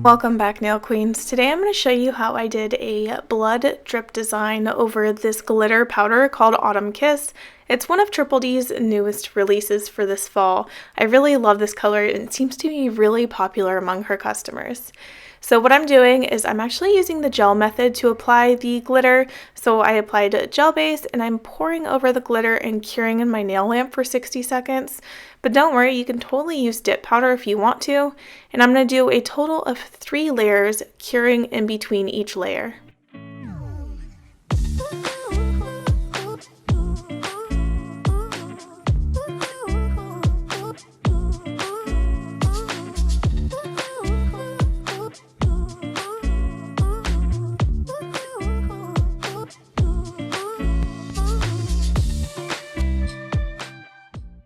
Welcome back, Nail Queens. Today I'm going to show you how I did a blood drip design over this glitter powder called Autumn Kiss. It's one of Triple D's newest releases for this fall. I really love this color and it seems to be really popular among her customers. So what I'm doing is I'm actually using the gel method to apply the glitter. So I applied a gel base and I'm pouring over the glitter and curing in my nail lamp for 60 seconds. But don't worry, you can totally use dip powder if you want to. And I'm going to do a total of 3 layers, curing in between each layer.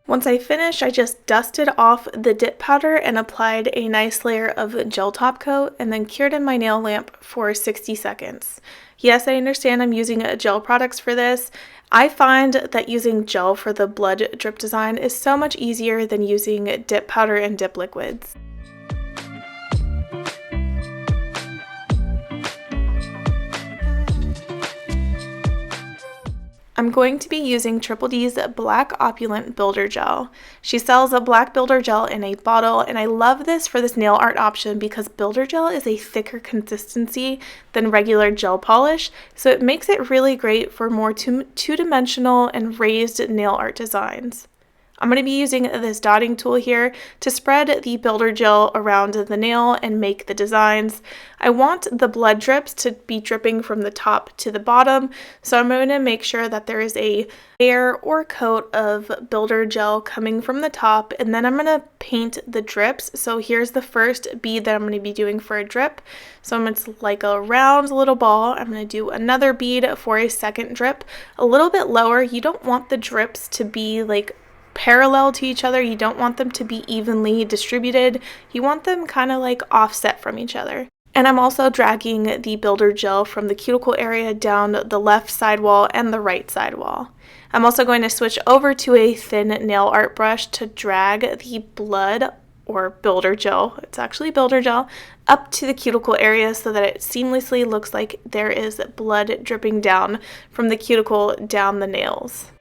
Once I finished, I just dusted off the dip powder and applied a nice layer of gel top coat and then cured in my nail lamp for 60 seconds. Yes, I understand I'm using gel products for this. I find that using gel for the blood drip design is so much easier than using dip powder and dip liquids. I'm going to be using Triple D's Black Opulent Builder Gel. She sells a black builder gel in a bottle, and I love this for this nail art option because builder gel is a thicker consistency than regular gel polish, so it makes it really great for more two-dimensional and raised nail art designs. I'm going to be using this dotting tool here to spread the builder gel around the nail and make the designs. I want the blood drips to be dripping from the top to the bottom, so I'm going to make sure that there is a layer or coat of builder gel coming from the top, and then I'm going to paint the drips. So here's the first bead that I'm going to be doing for a drip. So it's like a round little ball. I'm going to do another bead for a second drip, a little bit lower. You don't want the drips to be like parallel to each other. You don't want them to be evenly distributed. You want them kind of like offset from each other. And I'm also dragging the builder gel from the cuticle area down the left side wall and the right side wall. I'm also going to switch over to a thin nail art brush to drag the blood or builder gel, it's actually builder gel, up to the cuticle area so that it seamlessly looks like there is blood dripping down from the cuticle down the nails.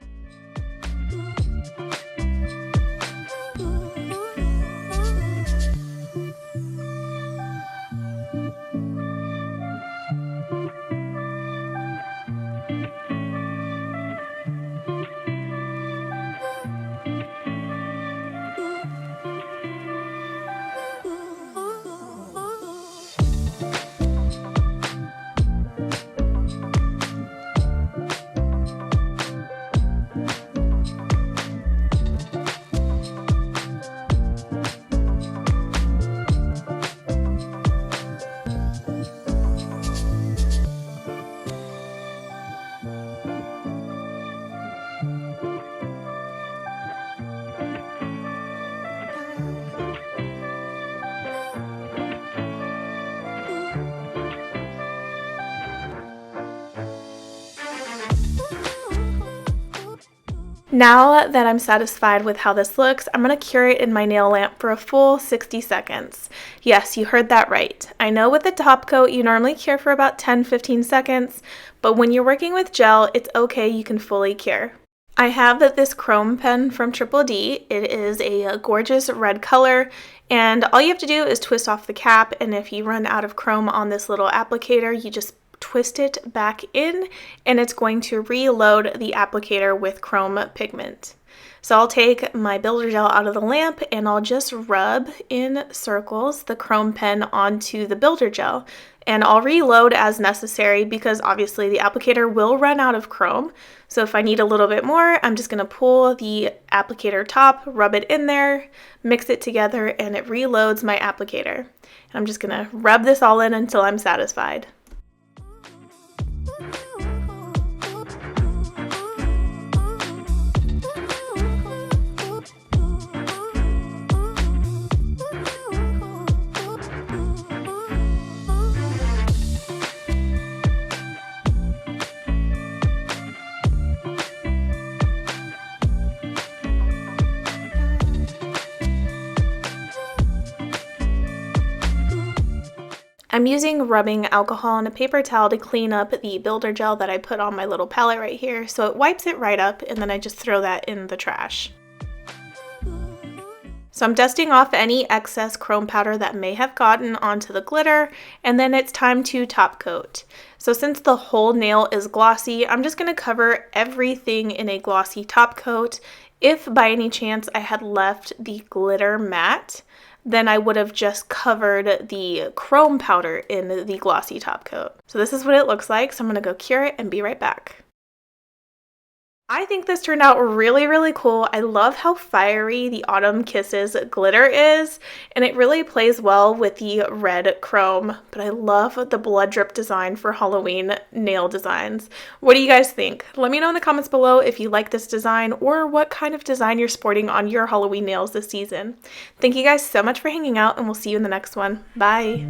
Now that I'm satisfied with how this looks, I'm going to cure it in my nail lamp for a full 60 seconds. Yes, you heard that right. I know with the top coat you normally cure for about 10-15 seconds, but when you're working with gel, it's okay, you can fully cure. I have this chrome pen from Triple D. It is a gorgeous red color, and all you have to do is twist off the cap, and if you run out of chrome on this little applicator, you just twist it back in and it's going to reload the applicator with chrome pigment. So I'll take my builder gel out of the lamp and I'll just rub in circles the chrome pen onto the builder gel, and I'll reload as necessary because obviously the applicator will run out of chrome. So if I need a little bit more, I'm just going to pull the applicator top, rub it in there, mix it together, and it reloads my applicator. And I'm just going to rub this all in until I'm satisfied. I'm using rubbing alcohol on a paper towel to clean up the builder gel that I put on my little palette right here, so it wipes it right up, and then I just throw that in the trash. So I'm dusting off any excess chrome powder that may have gotten onto the glitter, and then it's time to top coat. So since the whole nail is glossy, I'm just going to cover everything in a glossy top coat. If by any chance I had left the glitter matte, then I would have just covered the chrome powder in the glossy top coat. So this is what it looks like, so I'm going to go cure it and be right back. I think this turned out really, really cool. I love how fiery the Autumn Kisses glitter is, and it really plays well with the red chrome, but I love the blood drip design for Halloween nail designs. What do you guys think? Let me know in the comments below if you like this design or what kind of design you're sporting on your Halloween nails this season. Thank you guys so much for hanging out, and we'll see you in the next one. Bye!